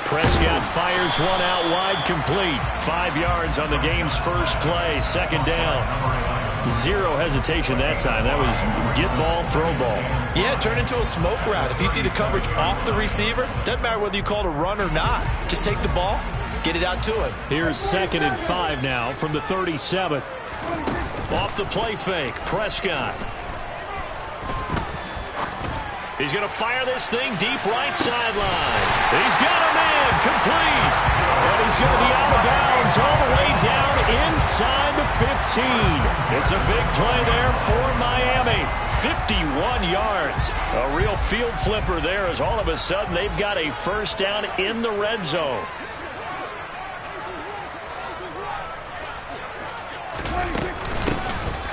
Prescott fires one out wide, complete. 5 yards on the game's first play. Second down. Zero hesitation that time. That was get ball, throw ball. Yeah, turn into a smoke route. If you see the coverage off the receiver, doesn't matter whether you call it a run or not. Just take the ball, get it out to him. Here's 2nd and 5 now from the 37. Off the play fake, Prescott. He's going to fire this thing deep right sideline. He's got a man complete. And he's going to be out of bounds all the way down inside the 15. It's a big play there for Miami. 51 yards. A real field flipper there as all of a sudden they've got a first down in the red zone.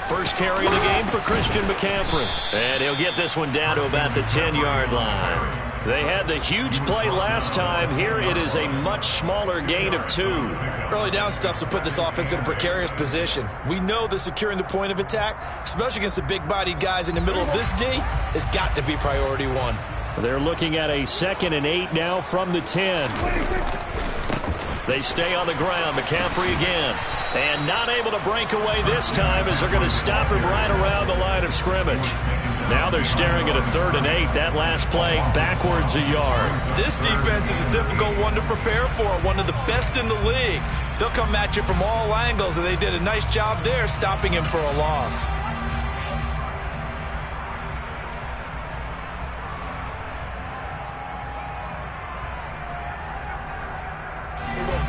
First carry of the game for Christian McCaffrey. And he'll get this one down to about the 10-yard line. They had the huge play last time. Here it is a much smaller gain of 2. Early down stuff to put this offense in a precarious position. We know that securing the point of attack, especially against the big-bodied guys in the middle of this D, has got to be priority 1. They're looking at a 2nd and 8 now from the 10. They stay on the ground. McCaffrey again. And not able to break away this time as they're going to stop him right around the line of scrimmage. Now they're staring at a 3rd and 8. That last play backwards a yard. This defense is a difficult one to prepare for. One of the best in the league. They'll come at you from all angles, and they did a nice job there stopping him for a loss.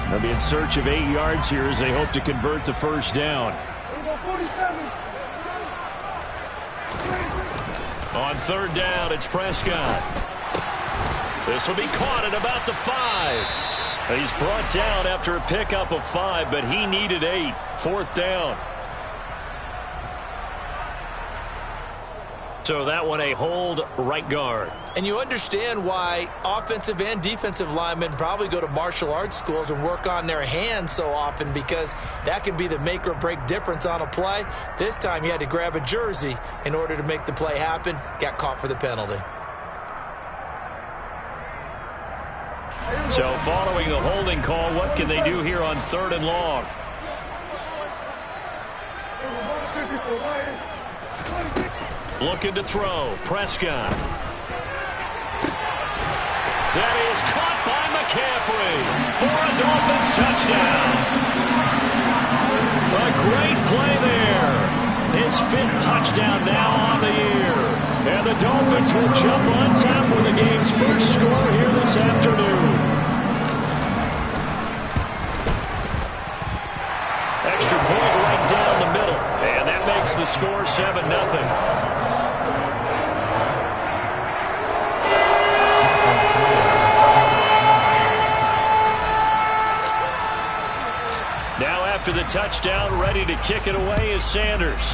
They'll be in search of 8 yards here as they hope to convert the first down. On 3rd down, it's Prescott. This will be caught at about the 5. He's brought down after a pickup of 5, but he needed 8. 4th down. So that one a hold right guard. And you understand why offensive and defensive linemen probably go to martial arts schools and work on their hands so often, because that can be the make or break difference on a play. This time he had to grab a jersey in order to make the play happen. Got caught for the penalty. So following the holding call, what can they do here on 3rd and long? Looking to throw. Prescott. That is caught by McCaffrey for a Dolphins touchdown. A great play there. His 5th touchdown now on the year. And the Dolphins will jump on top with the game's first score here this afternoon. Extra point right down the middle. And that makes the score 7-0. Now after the touchdown, ready to kick it away is Sanders.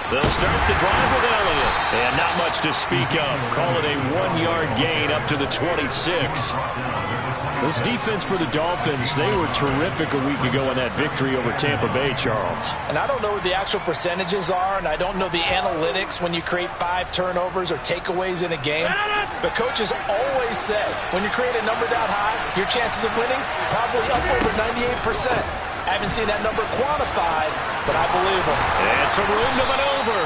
They'll start the drive with Elliott. And not much to speak of. Call it a 1-yard gain up to the 26. This defense for the Dolphins, they were terrific a week ago in that victory over Tampa Bay, Charles. And I don't know what the actual percentages are, and I don't know the analytics when you create 5 turnovers or takeaways in a game. But coaches always say, when you create a number that high, your chances of winning probably up over 98%. I haven't seen that number quantified, but I believe them. And some room to maneuver.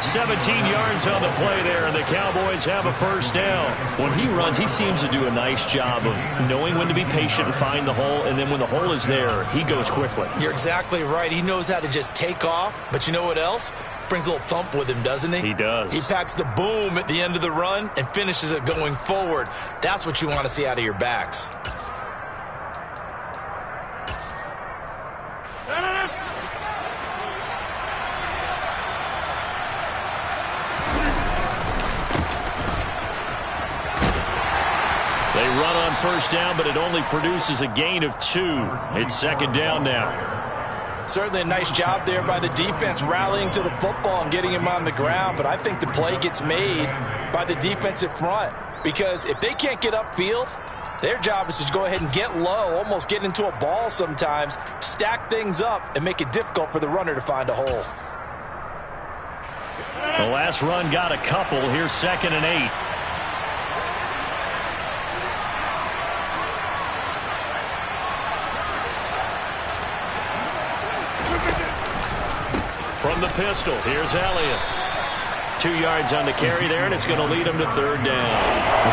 17 yards on the play there, and the Cowboys have a first down. When he runs, he seems to do a nice job of knowing when to be patient and find the hole, and then when the hole is there, he goes quickly. You're exactly right. He knows how to just take off, but you know what else? Brings a little thump with him, doesn't he? He does. He packs the boom at the end of the run and finishes it going forward. That's what you want to see out of your backs. first down, but it only produces a gain of 2. It's second down now. Certainly a nice job there by the defense rallying to the football and getting him on the ground, but I think the play gets made by the defensive front because if they can't get upfield, their job is to go ahead and get low, almost get into a ball sometimes, stack things up, and make it difficult for the runner to find a hole. The last run got a couple. Here's 2nd and 8. From the pistol, here's Elliott. 2 yards on the carry there, and it's going to lead him to 3rd down.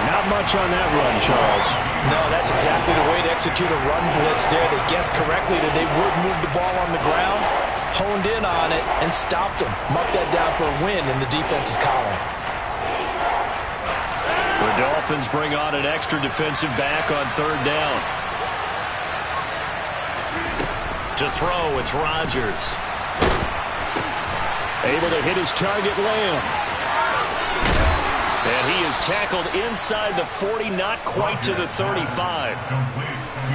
Not much on that run, Charles. No, that's exactly the way to execute a run blitz there. They guessed correctly that they would move the ball on the ground, honed in on it, and stopped them. Marked that down for a win in the defense's column. The Dolphins bring on an extra defensive back on 3rd down. To throw, it's Rodgers. Able to hit his target, Lamb. And he is tackled inside the 40, not quite to the 35.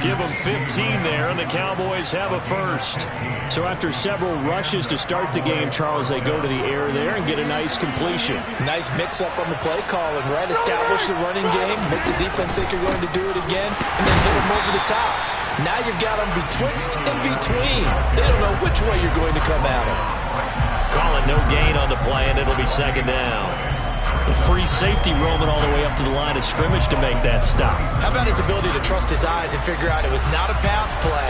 Give him 15 there, and the Cowboys have a first. So after several rushes to start the game, Charles, they go to the air there and get a nice completion. Nice mix-up on the play calling, right? Establish the running game, make the defense think you're going to do it again, and then hit them over the top. Now you've got them betwixt and between. They don't know which way you're going to come at them. Call it no gain on the play, and it'll be 2nd down. The free safety roaming all the way up to the line of scrimmage to make that stop. How about his ability to trust his eyes and figure out it was not a pass play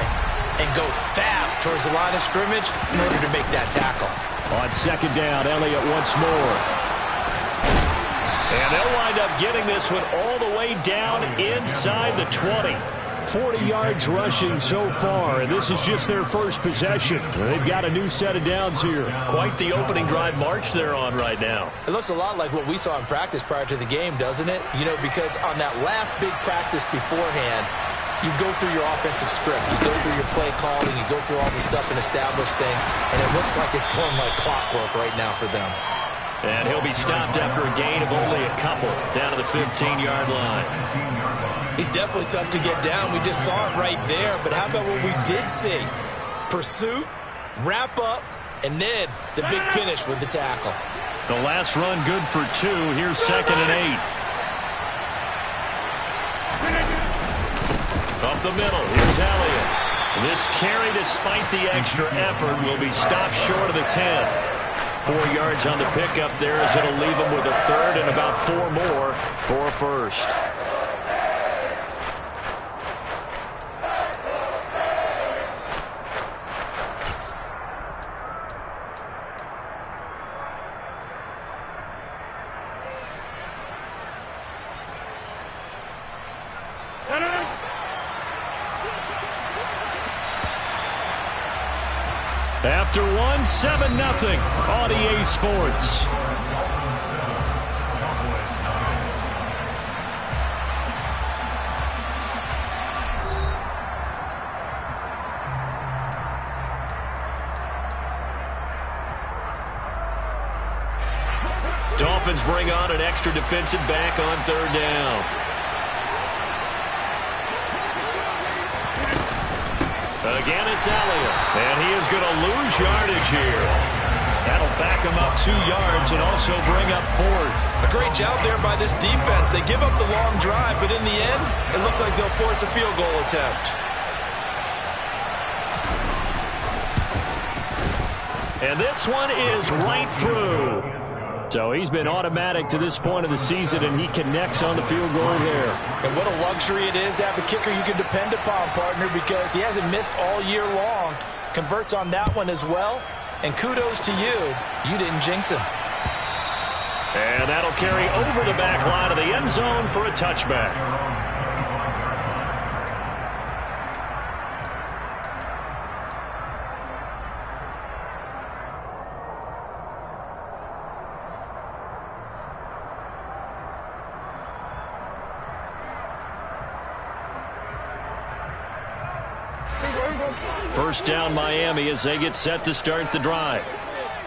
and go fast towards the line of scrimmage in order to make that tackle. On 2nd down, Elliott once more. And they'll wind up getting this one all the way down inside the 20. 40 yards rushing so far, and this is just their first possession. They've got a new set of downs here. Quite the opening drive march they're on right now. It looks a lot like what we saw in practice prior to the game, doesn't it? You know, because on that last big practice beforehand, you go through your offensive script, you go through your play calling, you go through all the stuff and establish things, and it looks like it's going like clockwork right now for them. And he'll be stopped after a gain of only a couple down to the 15-yard line. He's definitely tough to get down. We just saw it right there. But how about what we did see? Pursuit, wrap up, and then the big finish with the tackle. The last run good for 2. Here's 2nd and 8. Up the middle, here's Elliott. This carry, despite the extra effort, will be stopped short of the 10. 4 yards on the pickup there as it'll leave him with a 3rd and about 4 more for a first. After one, 7-0 on EA Sports. Dolphins bring on an extra defensive back on 3rd down. Again, it's Elliott, and he is going to lose yardage here. That'll back him up 2 yards and also bring up 4th. A great job there by this defense. They give up the long drive, but in the end, it looks like they'll force a field goal attempt. And this one is right through. So he's been automatic to this point of the season, and he connects on the field goal there. And what a luxury it is to have a kicker you can depend upon, partner, because he hasn't missed all year long. Converts on that one as well. And kudos to you. You didn't jinx him. And that'll carry over the back line of the end zone for a touchback. First down Miami as they get set to start the drive.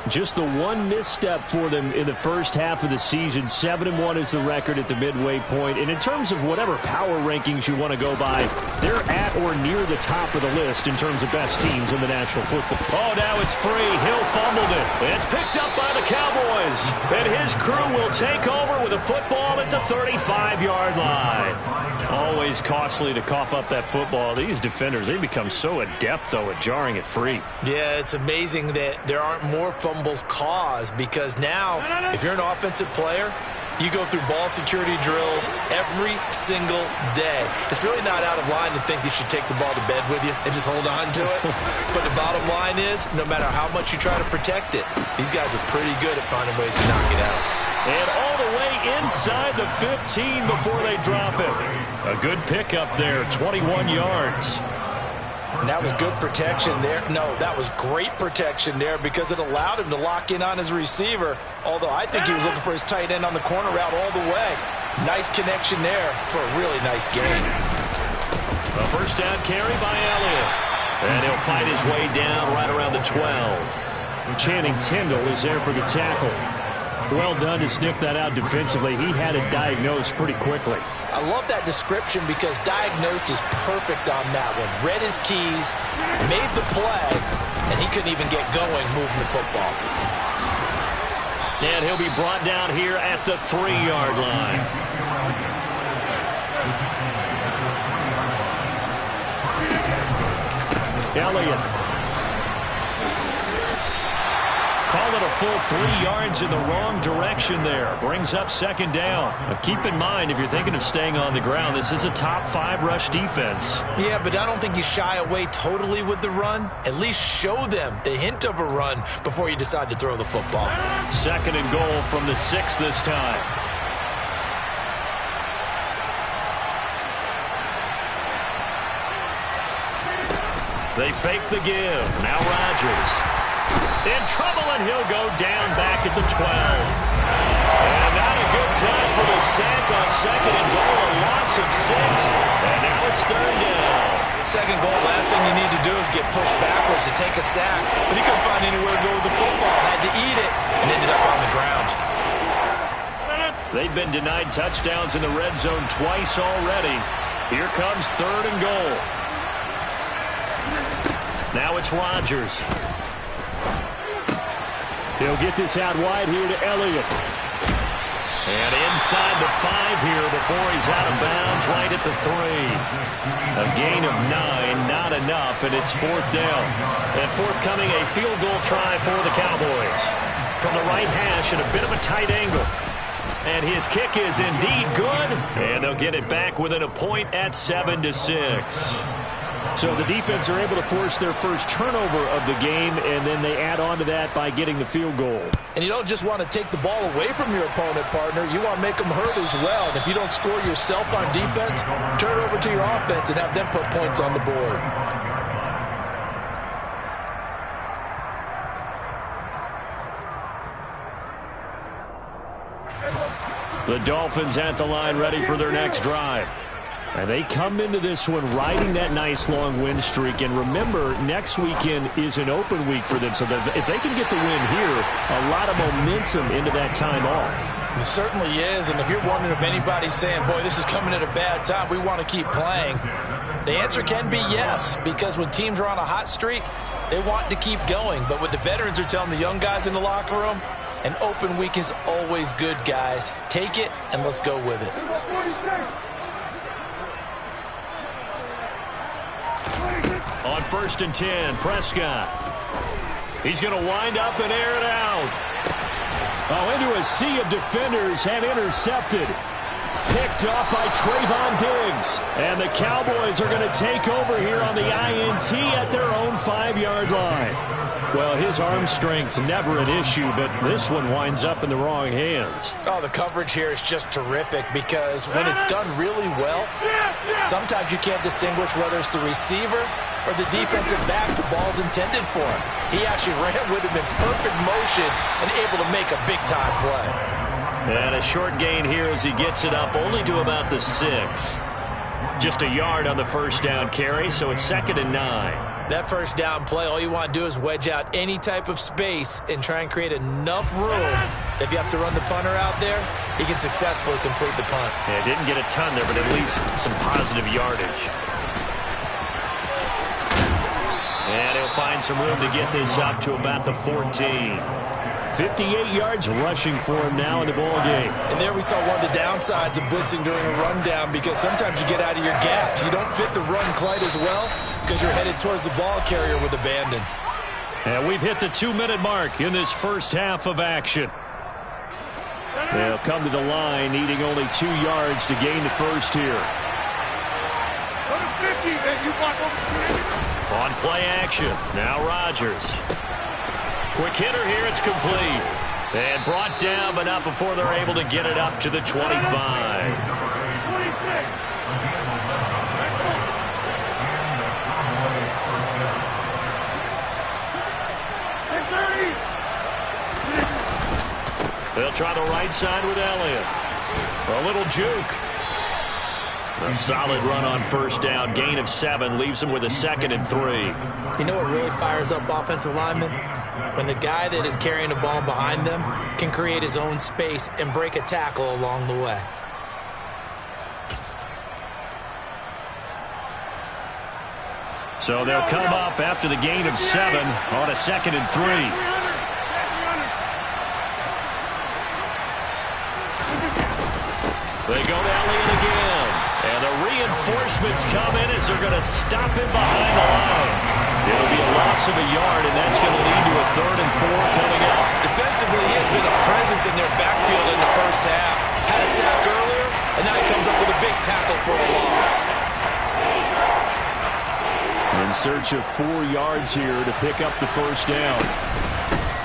Just the one misstep for them in the first half of the season. 7-1 is the record at the midway point. And in terms of whatever power rankings you want to go by, they're at or near the top of the list in terms of best teams in the National Football. Oh, now it's free. Hill fumbled it. It's picked up by the Cowboys. And his crew will take over with a football at the 35-yard line. Always costly to cough up that football. These defenders, they become so adept, though, at jarring it free. Yeah, it's amazing that there aren't more fumbles caused, because now, if you're an offensive player, you go through ball security drills every single day. It's really not out of line to think you should take the ball to bed with you and just hold on to it. But the bottom line is, no matter how much you try to protect it, these guys are pretty good at finding ways to knock it out. And all the way inside the 15 before they drop it. A good pickup there, 21 yards. And that was good protection there. No, that was great protection there, because it allowed him to lock in on his receiver, although I think he was looking for his tight end on the corner route all the way. Nice connection there for a really nice gain. A first down carry by Elliott. And he'll fight his way down right around the 12. Channing Tindall is there for the tackle. Well done to sniff that out defensively. He had it diagnosed pretty quickly. I love that description, because diagnosed is perfect on that one. Read his keys, made the play, and he couldn't even get going moving the football. And he'll be brought down here at the 3-yard line. Elliott. Call it a full 3 yards in the wrong direction there. Brings up second down. But keep in mind, if you're thinking of staying on the ground, this is a top 5 rush defense. Yeah, but I don't think you shy away totally with the run. At least show them the hint of a run before you decide to throw the football. Second and goal from the 6 this time. They fake the give. Now Rodgers. In trouble, and he'll go down back at the 12. And not a good time for the sack on second and goal, a loss of 6. And now it's third down. Second goal, last thing you need to do is get pushed backwards to take a sack. But he couldn't find anywhere to go with the football, had to eat it, and ended up on the ground. They've been denied touchdowns in the red zone twice already. Here comes third and goal. Now it's Rodgers. He'll get this out wide here to Elliott. And inside the 5 here before he's out of bounds right at the 3. A gain of 9, not enough, and it's fourth down. And forthcoming, a field goal try for the Cowboys. From the right hash and a bit of a tight angle. And his kick is indeed good. And they'll get it back within a point at 7-6. So the defense are able to force their first turnover of the game, and then they add on to that by getting the field goal. And you don't just want to take the ball away from your opponent, partner. You want to make them hurt as well. And if you don't score yourself on defense, turn it over to your offense and have them put points on the board. The Dolphins at the line, ready for their next drive. And they come into this one riding that nice long win streak. And remember, next weekend is an open week for them. So that if they can get the win here, a lot of momentum into that time off. It certainly is. And if you're wondering if anybody's saying, boy, this is coming at a bad time, we want to keep playing, the answer can be yes. Because when teams are on a hot streak, they want to keep going. But what the veterans are telling the young guys in the locker room, an open week is always good, guys. Take it and let's go with it. On first and 10, Prescott. He's going to wind up and air it out. Oh, into a sea of defenders and intercepted. Picked off by Trayvon Diggs. And the Cowboys are going to take over here on the INT at their own 5-yard line. Well, his arm strength never an issue, but this one winds up in the wrong hands. Oh, the coverage here is just terrific, because when it's done really well, sometimes you can't distinguish whether it's the receiver or the defensive back the ball's intended for him. He actually ran with him in perfect motion and able to make a big-time play. And a short gain here as he gets it up only to about the 6. Just a yard on the first down carry, so it's second and 9. That first down play, all you want to do is wedge out any type of space and try and create enough room. If you have to run the punter out there, he can successfully complete the punt. Yeah, didn't get a ton there, but at least some positive yardage. And he'll find some room to get this up to about the 14. 58 yards rushing for him now in the ball game. And there we saw one of the downsides of blitzing during a rundown, because sometimes you get out of your gaps. You don't fit the run quite as well because you're headed towards the ball carrier with abandon. And we've hit the 2-minute mark in this first half of action. They'll come to the line, needing only 2 yards to gain the first here. On play action, now Rodgers. Quick hitter here, it's complete. And brought down, but not before they're able to get it up to the 25. They'll try the right side with Elliott. A little juke. A solid run on first down. Gain of 7 leaves him with a 2nd and 3. You know what really fires up offensive linemen? When the guy that is carrying the ball behind them can create his own space and break a tackle along the way. So they'll come up after the gain of 7 on a 2nd and 3. They go to Elliott again. And the reinforcements come in as they're going to stop him behind the line. It'll be a loss of a yard, and that's going to lead to a 3rd and 4 coming up. Defensively, he has been a presence in their backfield in the first half. Had a sack earlier, and now he comes up with a big tackle for a loss. In search of 4 yards here to pick up the first down.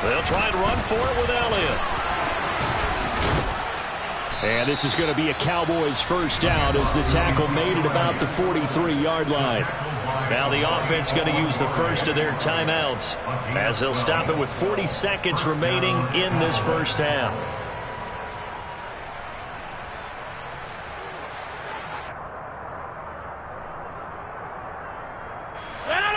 They'll try and run for it with Elliott. And this is going to be a Cowboys first down as the tackle made at about the 43-yard line. Now the offense going to use the first of their timeouts as they'll stop it with 40 seconds remaining in this first half.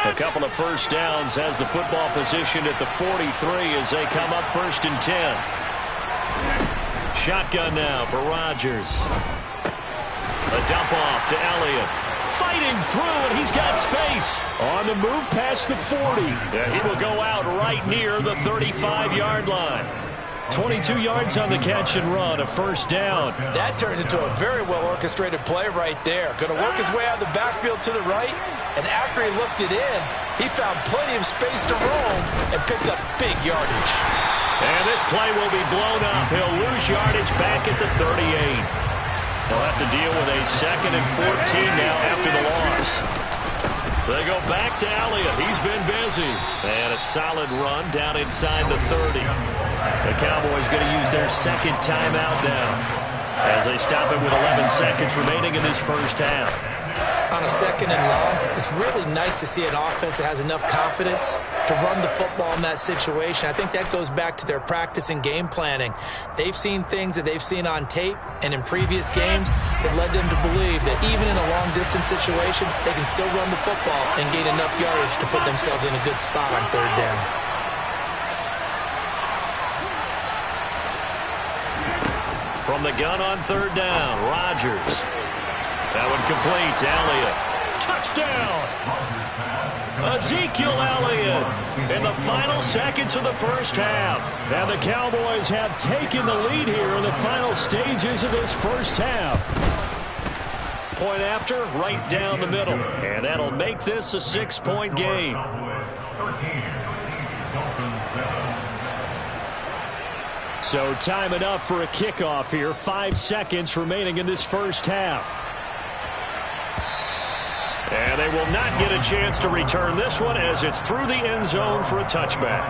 A couple of first downs has the football positioned at the 43 as they come up 1st and 10. Shotgun now for Rodgers. A dump off to Elliott. Fighting through, and he's got space. On the move past the 40. Yeah, he will go out right near the 35-yard line. 22 yards on the catch and run, a first down. That turned into a very well-orchestrated play right there. Going to work his way out of the backfield to the right, and after he looked it in, he found plenty of space to roam and picked up big yardage. And this play will be blown up. He'll lose yardage back at the 38. He'll have to deal with a 2nd and 14 now after the loss. They go back to Elliott. He's been busy. And a solid run down inside the 30. The Cowboys going to use their 2nd timeout now as they stop it with 11 seconds remaining in this first half. On a 2nd and long, it's really nice to see an offense that has enough confidence to run the football in that situation. I think that goes back to their practice and game planning. They've seen things that they've seen on tape and in previous games that led them to believe that even in a long-distance situation, they can still run the football and gain enough yardage to put themselves in a good spot on 3rd down. From the gun on 3rd down, Rodgers. That one complete to Elliott. Touchdown! Ezekiel Elliott in the final seconds of the first half. And the Cowboys have taken the lead here in the final stages of this first half. Point after, right down the middle. And that'll make this a 6-point game. So time enough for a kickoff here. 5 seconds remaining in this first half. And they will not get a chance to return this one as it's through the end zone for a touchback.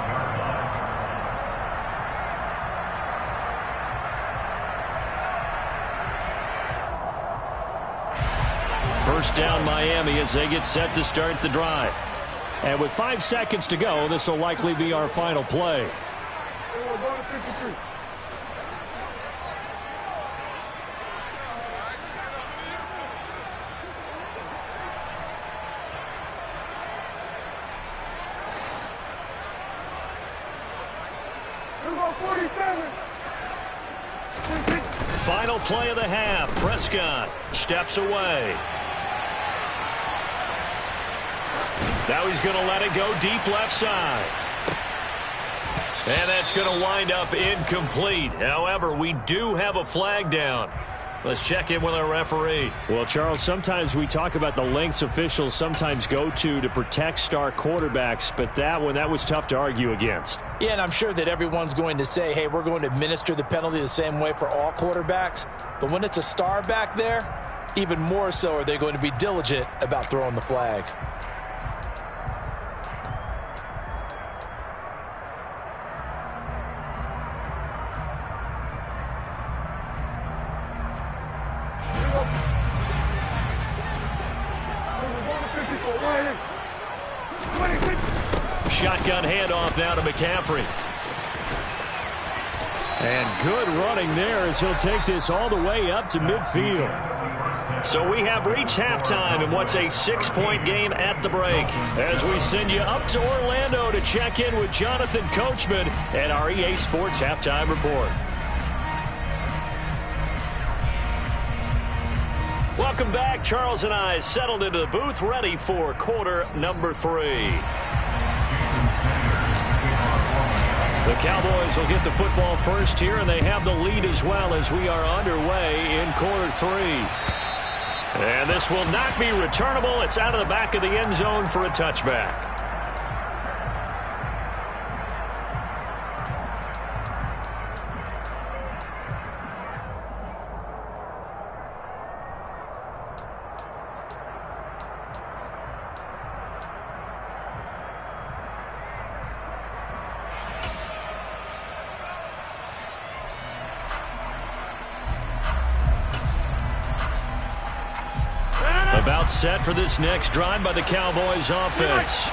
First down Miami as they get set to start the drive. And with 5 seconds to go, this will likely be our final play. Final play of the half. Prescott steps away. Now he's going to let it go deep left side. And that's going to wind up incomplete. However, we do have a flag down. Let's check in with our referee. Well, Charles, sometimes we talk about the lengths officials sometimes go to protect star quarterbacks, but that was tough to argue against. Yeah, and I'm sure that everyone's going to say, hey, we're going to administer the penalty the same way for all quarterbacks. But when it's a star back there, even more so are they going to be diligent about throwing the flag. Shotgun handoff now to McCaffrey. And good running there as he'll take this all the way up to midfield. So we have reached halftime in what's a 6-point game at the break. As we send you up to Orlando to check in with Jonathan Coachman and our EA Sports Halftime Report. Welcome back. Charles and I settled into the booth ready for quarter number 3. The Cowboys will get the football first here, and they have the lead as well as we are underway in quarter 3. And this will not be returnable. It's out of the back of the end zone for a touchback. About set for this next drive by the Cowboys offense.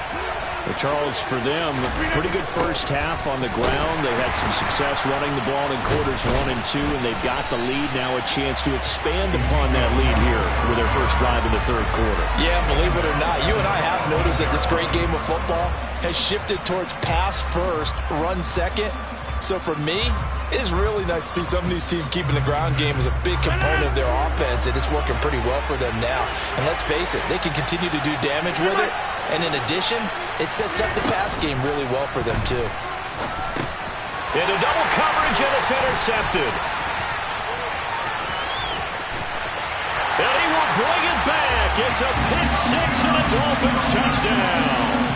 Well, Charles, for them, pretty good first half on the ground. They had some success running the ball in quarters 1 and 2, and they've got the lead. Now a chance to expand upon that lead here with their first drive in the third quarter. Yeah, believe it or not, you and I have noticed that this great game of football has shifted towards pass first, run second. So for me, it's really nice to see some of these teams keeping the ground game as a big component of their offense, and it's working pretty well for them now. And let's face it, they can continue to do damage with it. And in addition, it sets up the pass game really well for them, too. Into double coverage, and it's intercepted. And he will bring it back. It's a pick 6 and a Dolphins touchdown.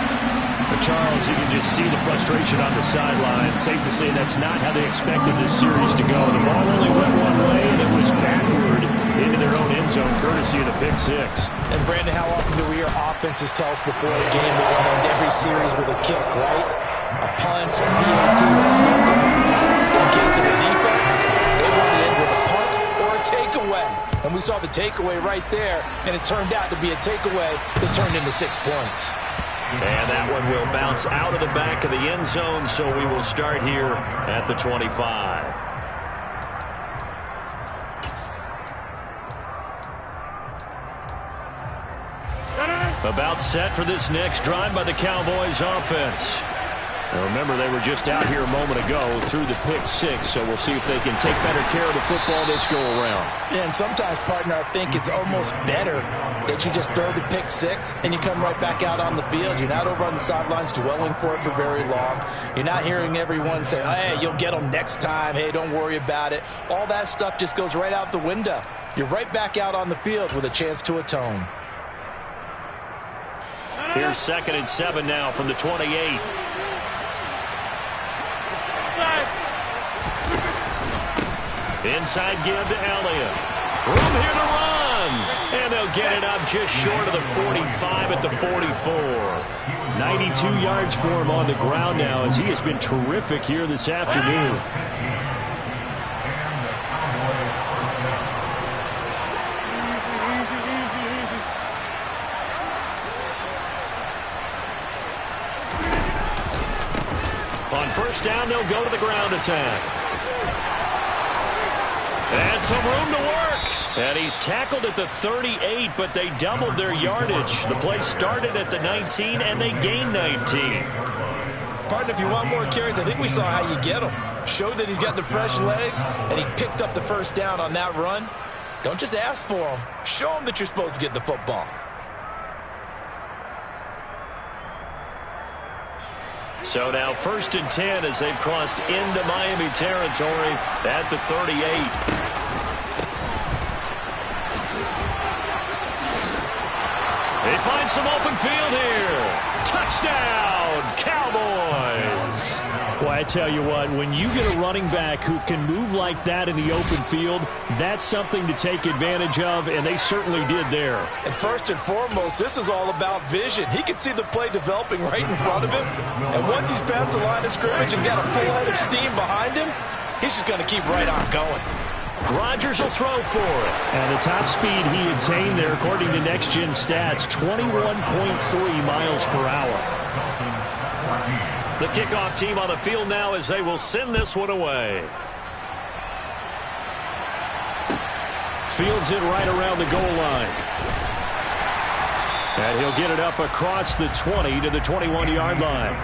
Charles, you can just see the frustration on the sideline. Safe to say that's not how they expected this series to go. The ball only went one way, and it was backward into their own end zone, courtesy of the pick 6. And, Brandon, how often do we hear offenses tell us before a game they want to end every series with a kick, right? A punt, a PAT, in case of a defense, they want to end with a punt or a takeaway. And we saw the takeaway right there, and it turned out to be a takeaway that turned into 6 points. And that one will bounce out of the back of the end zone, so we will start here at the 25. About set for this next drive by the Cowboys offense. Now remember, they were just out here a moment ago through the pick 6, so we'll see if they can take better care of the football this go around. Yeah, and sometimes, partner, I think it's almost better that you just throw the pick 6 and you come right back out on the field. You're not over on the sidelines dwelling for it for very long. You're not hearing everyone say, hey, you'll get them next time. Hey, don't worry about it. All that stuff just goes right out the window. You're right back out on the field with a chance to atone. Here's 2nd and 7 now from the 28. Inside give to Elliott. Room here to run. And they'll get it up just short of the 45 at the 44. 92 yards for him on the ground now as he has been terrific here this afternoon. On first down, they'll go to the ground attack. And some room to work. And he's tackled at the 38, but they doubled their yardage. The play started at the 19, and they gained 19. Partner, if you want more carries, I think we saw how you get them. showed that he's got the fresh legs, and he picked up the first down on that run. Don't just ask for him. Show him that you're supposed to get the football. So now 1st and 10 as they've crossed into Miami territory at the 38. They find some open field here. Touchdown, Cowboys. Well, I tell you what, when you get a running back who can move like that in the open field, that's something to take advantage of, and they certainly did there. And first and foremost, this is all about vision. He could see the play developing right in front of him, and once he's past the line of scrimmage and got a full head of steam behind him, he's just going to keep right on going. Rodgers will throw for it. And the top speed he attained there, according to Next Gen Stats, 21.3 miles per hour. The kickoff team on the field now as they will send this one away. Fields it right around the goal line. And he'll get it up across the 20 to the 21-yard line.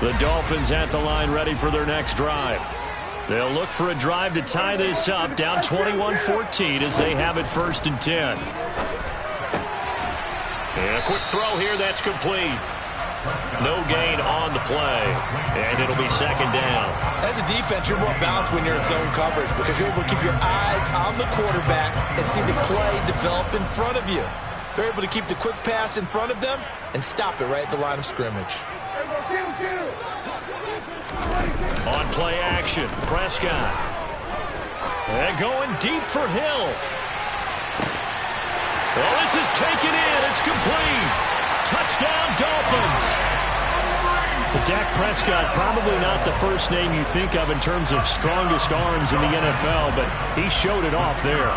The Dolphins at the line ready for their next drive. They'll look for a drive to tie this up, down 21-14 as they have it 1st and 10. And a quick throw here, that's complete. No gain on the play, and it'll be 2nd down. As a defense, you're more balanced when you're in zone coverage because you're able to keep your eyes on the quarterback and see the play develop in front of you. They're able to keep the quick pass in front of them and stop it right at the line of scrimmage. On play action, Prescott. And going deep for Hill. Well, this is taken in. It's complete. Touchdown, Dolphins. Well, Dak Prescott, probably not the first name you think of in terms of strongest arms in the NFL, but he showed it off there.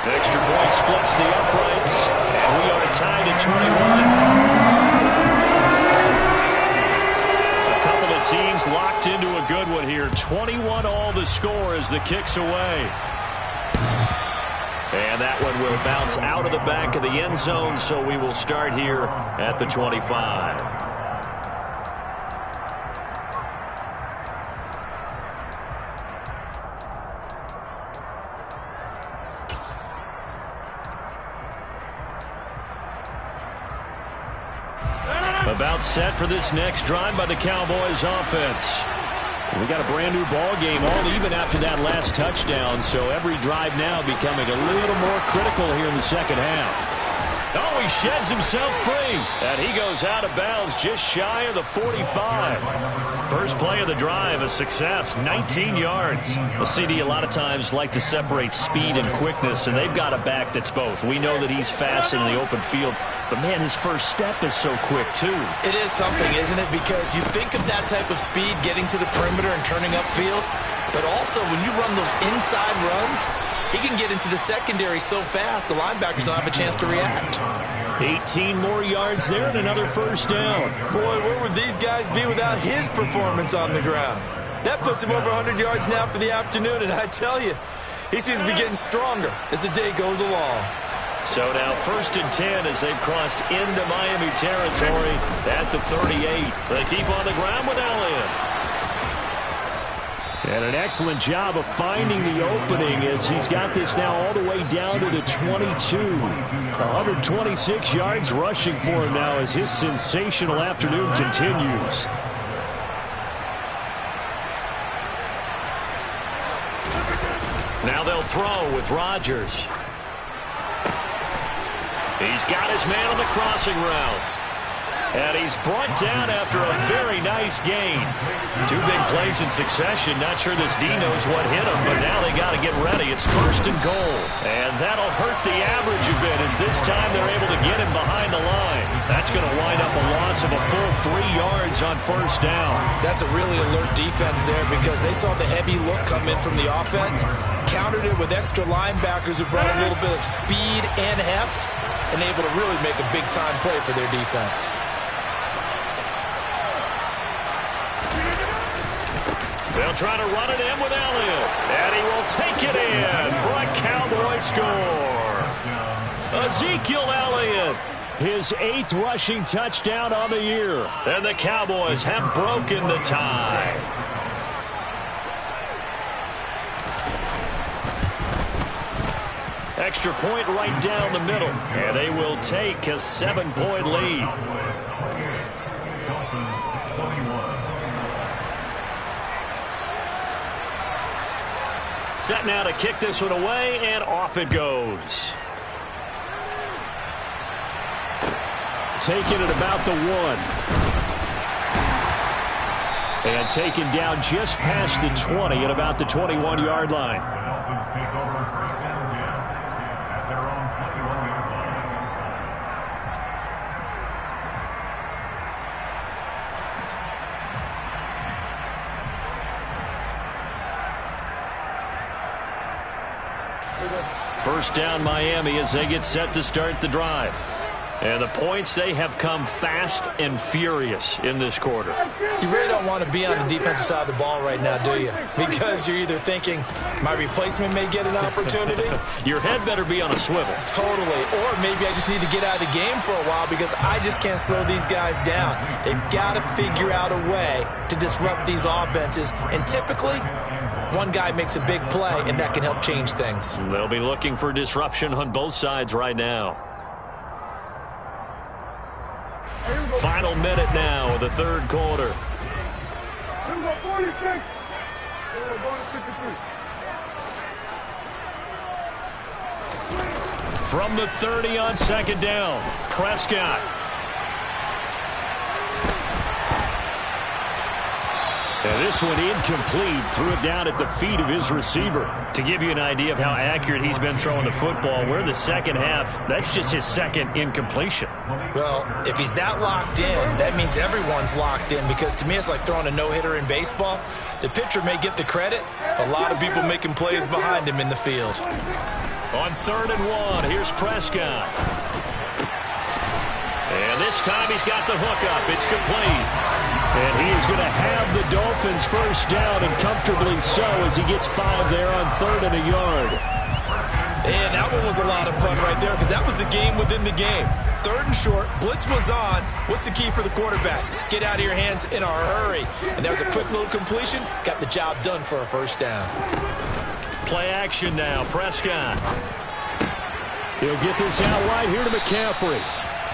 Extra point splits the uprights, and we are tied at 21. A couple of teams locked into a good one here. 21 all the score as the kick's away. And that one will bounce out of the back of the end zone, so we will start here at the 25. About set for this next drive by the Cowboys offense. We got a brand new ball game, all even after that last touchdown, so every drive now becoming a little more critical here in the second half. Oh, he sheds himself free, and he goes out of bounds just shy of the 45. First play of the drive, a success, 19 yards. The CD a lot of times like to separate speed and quickness, and they've got a back that's both. We know that he's fast in the open field, but man, his first step is so quick too. It is something, isn't it? Because you think of that type of speed getting to the perimeter and turning upfield, but also when you run those inside runs, he can get into the secondary so fast, the linebackers don't have a chance to react. 18 more yards there and another first down. Boy, where would these guys be without his performance on the ground? That puts him over 100 yards now for the afternoon, and I tell you, he seems to be getting stronger as the day goes along. So now 1st and 10 as they've crossed into Miami territory at the 38. They keep on the ground with Elliott. And an excellent job of finding the opening as he's got this now all the way down to the 22. 126 yards rushing for him now as his sensational afternoon continues. Now they'll throw with Rodgers. He's got his man on the crossing route. And he's brought down after a very nice gain. Two big plays in succession. Not sure this D knows what hit him, but now they got to get ready. It's 1st and goal. And that'll hurt the average a bit as this time they're able to get him behind the line. That's going to wind up a loss of a full 3 yards on 1st down. That's a really alert defense there because they saw the heavy look come in from the offense, countered it with extra linebackers who brought a little bit of speed and heft, and able to really make a big-time play for their defense. They'll try to run it in with Elliott. And he will take it in for a Cowboy score. Ezekiel Elliott. His 8th rushing touchdown on the year. And the Cowboys have broken the tie. Extra point right down the middle. And they will take a 7-point lead. Set now to kick this one away, and off it goes. Taken at about the 1. And taken down just past the 20 at about the 21-yard line. First down Miami as they get set to start the drive. And the points, they have come fast and furious in this quarter. You really don't want to be on the defensive side of the ball right now, do you? Because you're either thinking, my replacement may get an opportunity. Your head better be on a swivel. Totally. Or maybe I just need to get out of the game for a while because I just can't slow these guys down. They've got to figure out a way to disrupt these offenses. And typically, one guy makes a big play, and that can help change things. They'll be looking for disruption on both sides right now. Final minute now of the 3rd quarter. From the 30 on 2nd down, Prescott. And this one incomplete. Threw it down at the feet of his receiver. To give you an idea of how accurate he's been throwing the football, we're in the 2nd half. That's just his 2nd incompletion. Well, if he's that locked in, that means everyone's locked in because to me it's like throwing a no-hitter in baseball. The pitcher may get the credit. A lot of people making plays behind him in the field. On 3rd and 1, here's Prescott. And this time he's got the hook up. It's complete. And he is going to have the Dolphins first down, and comfortably so as he gets 5 there on 3rd and a yard. And that one was a lot of fun right there because that was the game within the game. 3rd and short, blitz was on. What's the key for the quarterback? Get out of your hands in a hurry. And that was a quick little completion. Got the job done for a first down. Play action now, Prescott. He'll get this out right here to McCaffrey.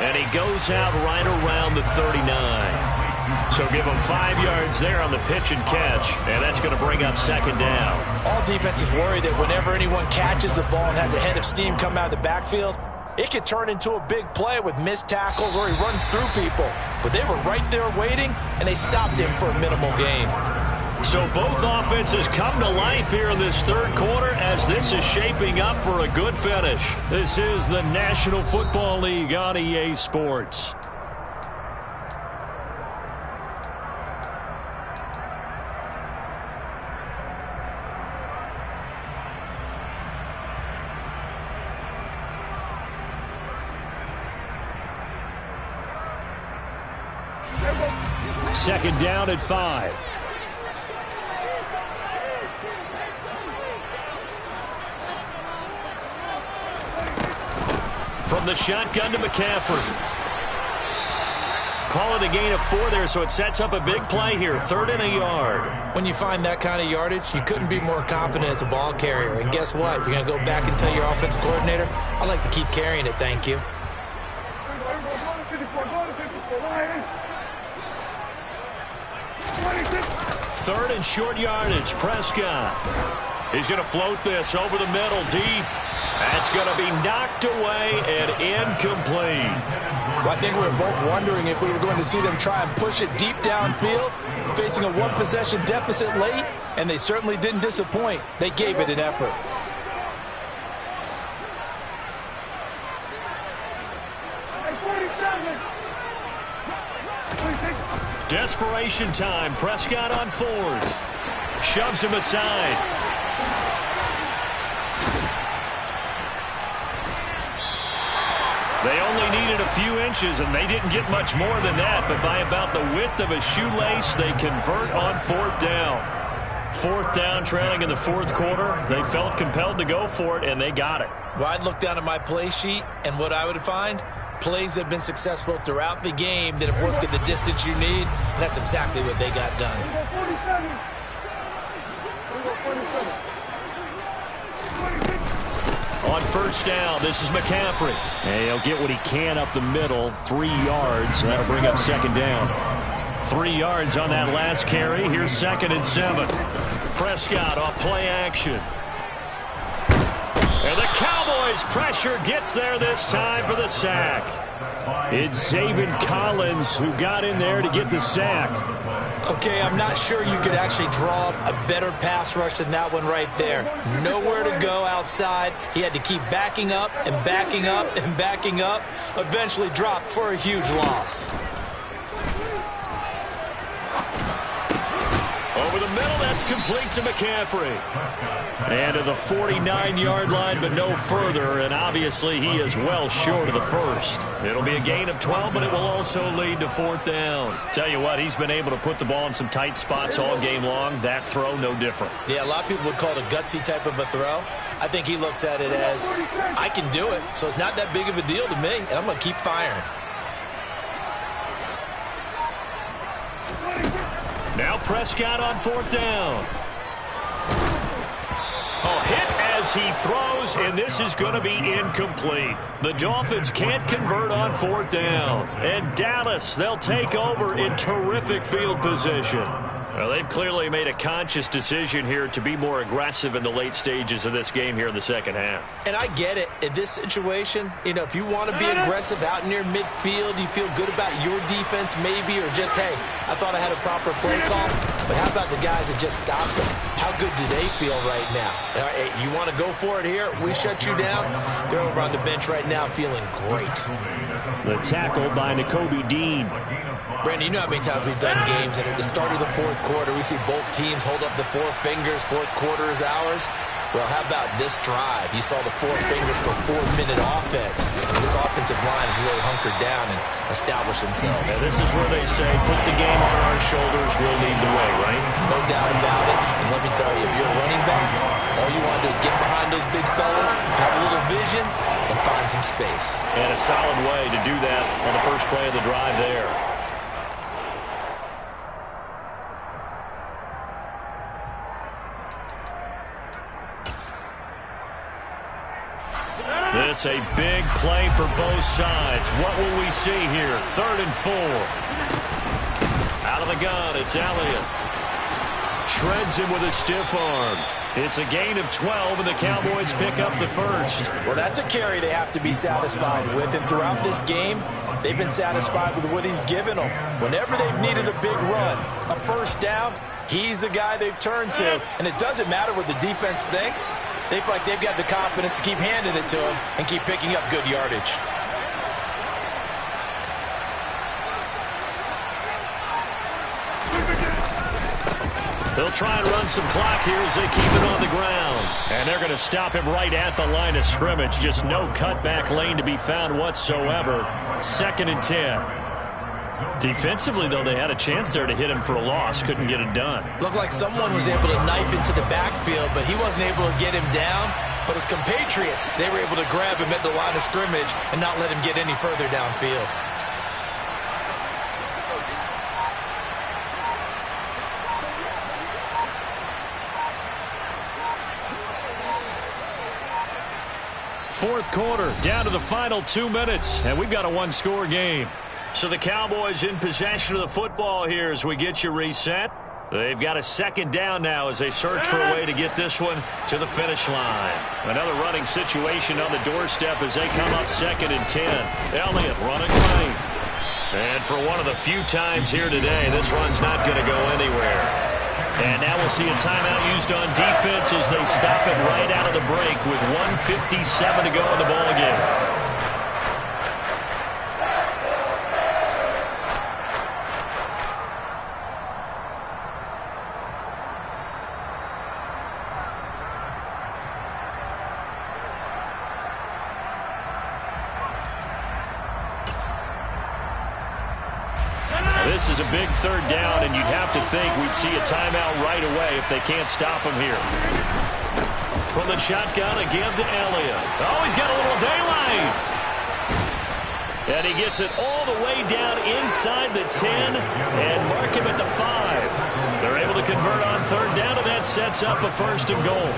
And he goes out right around the 39. So give him 5 yards there on the pitch and catch, and that's going to bring up 2nd down. All defenses worry that whenever anyone catches the ball and has a head of steam come out of the backfield, it could turn into a big play with missed tackles or he runs through people. But they were right there waiting, and they stopped him for a minimal gain. So both offenses come to life here in this 3rd quarter as this is shaping up for a good finish. This is the National Football League on EA Sports. Second down at 5. From the shotgun to McCaffrey. Call it a gain of 4 there, so it sets up a big play here. 3rd and a yard. When you find that kind of yardage, you couldn't be more confident as a ball carrier. And guess what? You're going to go back and tell your offensive coordinator, I'd like to keep carrying it, thank you. Third and short yardage, Prescott. He's going to float this over the middle deep. That's going to be knocked away and incomplete. Well, I think we were both wondering if we were going to see them try and push it deep downfield, facing a one-possession deficit late, and they certainly didn't disappoint. They gave it an effort. Desperation time. Prescott on fourth. Shoves him aside. They only needed a few inches, and they didn't get much more than that. But by about the width of a shoelace, they convert on fourth down. Fourth down, trailing in the fourth quarter. They felt compelled to go for it, and they got it. Well, I'd look down at my play sheet, and what I would find, plays have been successful throughout the game that have worked at the distance you need, and that's exactly what they got done. On first down, this is McCaffrey. And he'll get what he can up the middle, 3 yards. That'll bring up second down. 3 yards on that last carry. Here's 2nd and 7. Prescott off play action. And the Cowboys' pressure gets there this time for the sack. It's Zaven Collins who got in there to get the sack. Okay, I'm not sure you could actually draw up a better pass rush than that one right there. Nowhere to go outside. He had to keep backing up and backing up and backing up. Eventually dropped for a huge loss. Over the middle, that's complete to McCaffrey. And to the 49-yard line, but no further. And obviously, he is well short of the first. It'll be a gain of 12, but it will also lead to fourth down. Tell you what, he's been able to put the ball in some tight spots all game long. That throw, no different. Yeah, a lot of people would call it a gutsy type of a throw. I think he looks at it as, I can do it, so it's not that big of a deal to me, and I'm going to keep firing. Now Prescott on fourth down. Oh, hit as he throws, and this is going to be incomplete. The Dolphins can't convert on fourth down. And Dallas, they'll take over in terrific field position. Well, they've clearly made a conscious decision here to be more aggressive in the late stages of this game here in the second half. And I get it. In this situation, you know, if you want to be aggressive out near midfield, you feel good about your defense maybe, or just, hey, I thought I had a proper play call. But how about the guys that just stopped them? How good do they feel right now? Hey, you want to go for it here? We shut you down. They're over on the bench right now feeling great. The tackle by Nakobe Dean. Brandon, you know how many times we've done games, and at the start of the fourth quarter, we see both teams hold up the four fingers, fourth quarter is ours. Well, how about this drive? You saw the four fingers for 4-minute offense. This offensive line has really hunkered down and established themselves. Yeah, this is where they say, put the game on our shoulders, we'll lead the way, right? No doubt about it. And let me tell you, if you're a running back, all you want to do is get behind those big fellas, have a little vision, and find some space. And a solid way to do that on the first play of the drive there. This a big play for both sides. What will we see here? 3rd and 4. Out of the gun, it's Elliott. Shreds him with a stiff arm. It's a gain of 12, and the Cowboys pick up the first. Well, that's a carry they have to be satisfied with. And throughout this game, they've been satisfied with what he's given them. Whenever they've needed a big run, a first down, he's the guy they've turned to. And it doesn't matter what the defense thinks. They feel like they've got the confidence to keep handing it to him and keep picking up good yardage. They'll try and run some clock here as they keep it on the ground. And they're going to stop him right at the line of scrimmage. Just no cutback lane to be found whatsoever. 2nd and 10. Defensively, though, they had a chance there to hit him for a loss. Couldn't get it done. Looked like someone was able to knife into the backfield, but he wasn't able to get him down. But his compatriots, they were able to grab him at the line of scrimmage and not let him get any further downfield. Fourth quarter, down to the final 2 minutes, and we've got a one-score game. So the Cowboys in possession of the football here as we get you reset. They've got a second down now as they search for a way to get this one to the finish line. Another running situation on the doorstep as they come up 2nd and 10. Elliott running lane. And for one of the few times here today, this run's not going to go anywhere. And now we'll see a timeout used on defense as they stop it right out of the break with 1:57 to go in the ballgame. This is a big 3rd down, and you'd have to think we'd see a timeout right away if they can't stop him here. From the shotgun, a give to Elliott. Oh, he's got a little daylight. And he gets it all the way down inside the 10 and mark him at the 5. They're able to convert on 3rd down, and that sets up a 1st and goal.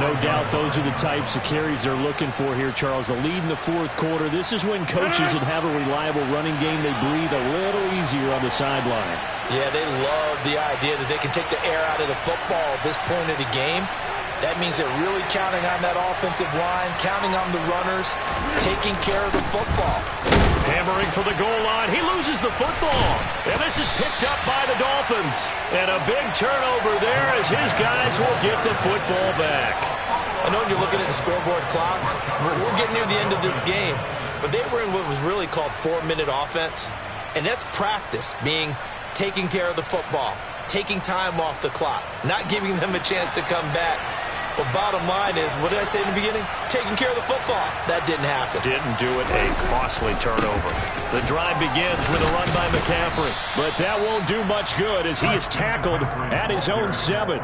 No doubt those are the types of carries they're looking for here, Charles. The lead in the 4th quarter. This is when coaches that have a reliable running game, they breathe a little easier on the sideline. Yeah, they love the idea that they can take the air out of the football at this point of the game. That means they're really counting on that offensive line, counting on the runners, taking care of the football. Hammering for the goal line. He loses the football. And this is picked up by the Dolphins. And a big turnover there as his guys will get the football back. I know you're looking at the scoreboard clock. We're getting near the end of this game. But they were in what was really called 4-minute offense. And that's practice, being taking care of the football, taking time off the clock, not giving them a chance to come back. But bottom line is, what did I say in the beginning? Taking care of the football. That didn't happen. Didn't do it. A costly turnover. The drive begins with a run by McCaffrey. But that won't do much good as he is tackled at his own 7.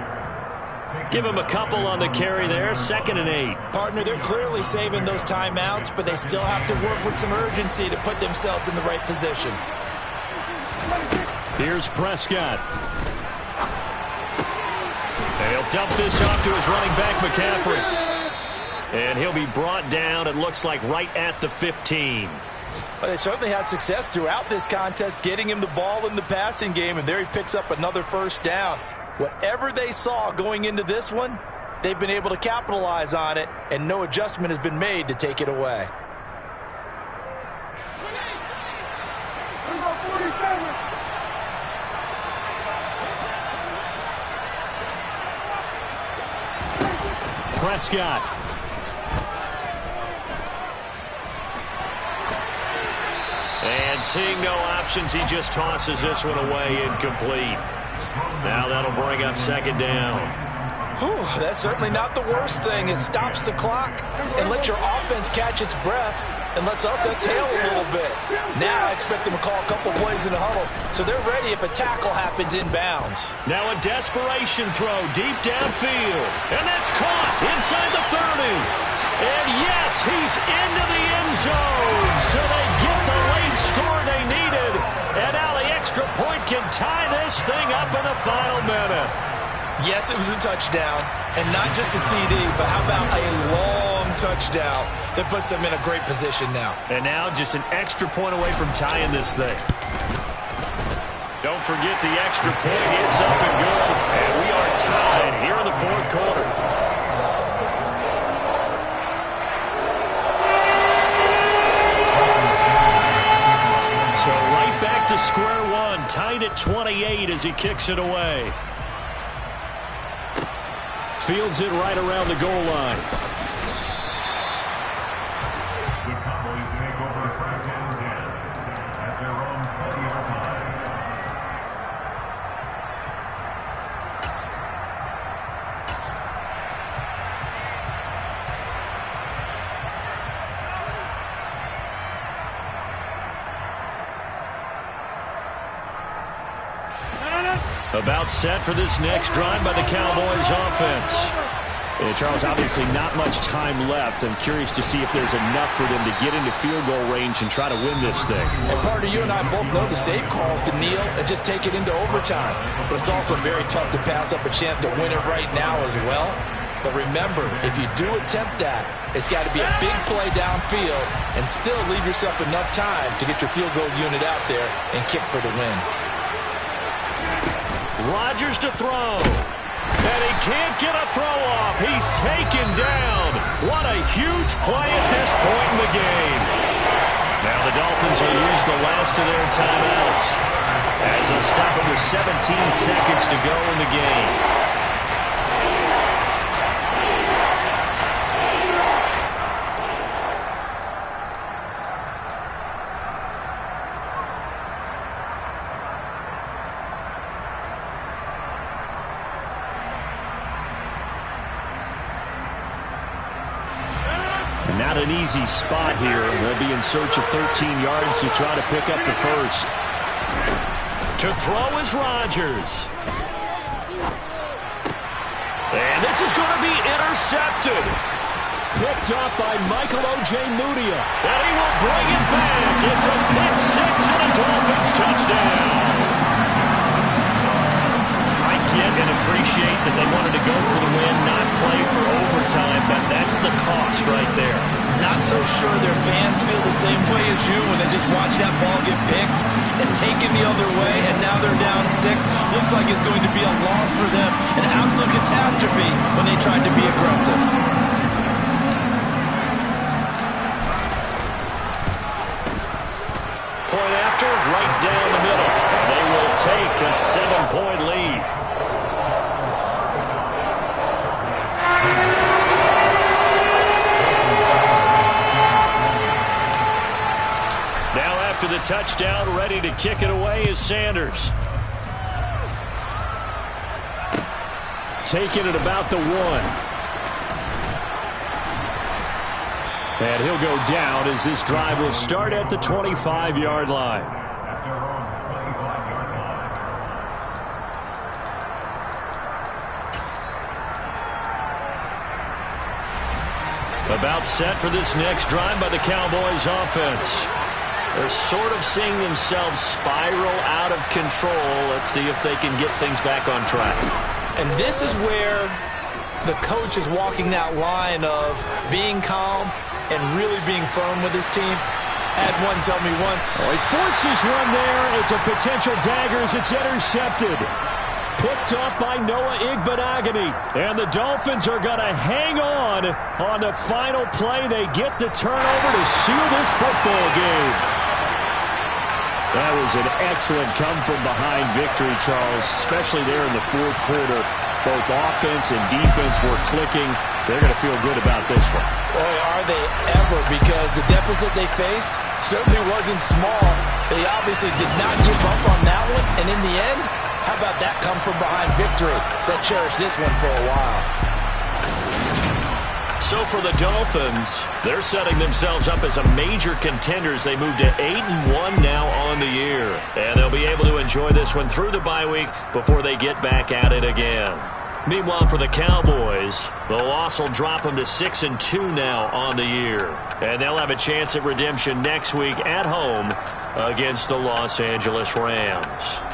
Give him a couple on the carry there. 2nd and 8. Partner, they're clearly saving those timeouts, but they still have to work with some urgency to put themselves in the right position. Here's Prescott. And he'll dump this off to his running back, McCaffrey. And he'll be brought down, it looks like, right at the 15. Well, they certainly had success throughout this contest, getting him the ball in the passing game, and there he picks up another 1st down. Whatever they saw going into this one, they've been able to capitalize on it, and no adjustment has been made to take it away. Prescott. And seeing no options, he just tosses this one away, incomplete. Now that'll bring up 2nd down. Whew, that's certainly not the worst thing. It stops the clock and lets your offense catch its breath and lets us exhale a little bit. Now I expect them to call a couple plays in the huddle, so they're ready if a tackle happens inbounds. Now a desperation throw deep downfield. And that's caught inside the 30. And yes, he's into the end zone. So they get the late score they needed. And now the extra point can tie this thing up in the final minute. Yes, it was a touchdown, and not just a TD, but how about a long touchdown that puts them in a great position now. And now just an extra point away from tying this thing. Don't forget the extra point. It's up and good, and we are tied here in the 4th quarter. So right back to square one, tied at 28 as he kicks it away. Fields it right around the goal line. The Cowboys make over 1st and 10 at their own 40-yard line. About set for this next drive by the Cowboys offense. Yeah, Charles, obviously not much time left. I'm curious to see if there's enough for them to get into field goal range and try to win this thing. And partner, you and I both know the save calls to kneel and just take it into overtime. But it's also very tough to pass up a chance to win it right now as well. But remember, if you do attempt that, it's got to be a big play downfield and still leave yourself enough time to get your field goal unit out there and kick for the win. Rodgers to throw. And he can't get a throw off. He's taken down. What a huge play at this point in the game. Now the Dolphins will use the last of their timeouts as they'll stop it with 17 seconds to go in the game. Not an easy spot here. They'll be in search of 13 yards to try to pick up the first. To throw is Rodgers. And this is going to be intercepted. Picked up by Michael Ojemudia. And he will bring it back. It's a pick six and a Dolphins touchdown. I get and appreciate that they wanted to go for the win, not play for overtime, but that's the cost right there. Not so sure their fans feel the same way as you when they just watch that ball get picked and taken the other way, and now they're down 6. Looks like it's going to be a loss for them, an absolute catastrophe when they tried to be aggressive. Point after, right down the middle. And they will take a 7-point lead. After the touchdown, ready to kick it away is Sanders. Taking it about the 1. And he'll go down as this drive will start at the 25-yard line. About set for this next drive by the Cowboys offense. They're sort of seeing themselves spiral out of control. Let's see if they can get things back on track. And this is where the coach is walking that line of being calm and really being firm with his team. Add one, tell me one. Oh, he forces one there. It's a potential dagger as it's intercepted. Picked up by Noah Igbenogany. And the Dolphins are going to hang on the final play. They get the turnover to seal this football game. That was an excellent come-from-behind victory, Charles, especially there in the fourth quarter. Both offense and defense were clicking. They're going to feel good about this one. Boy, are they ever, because the deficit they faced certainly wasn't small. They obviously did not give up on that one, and in the end, how about that come-from-behind victory? They'll cherish this one for a while. So for the Dolphins, they're setting themselves up as a major contenders. They move to 8-1 now on the year. And they'll be able to enjoy this one through the bye week before they get back at it again. Meanwhile, for the Cowboys, the loss will drop them to 6-2 now on the year. And they'll have a chance at redemption next week at home against the Los Angeles Rams.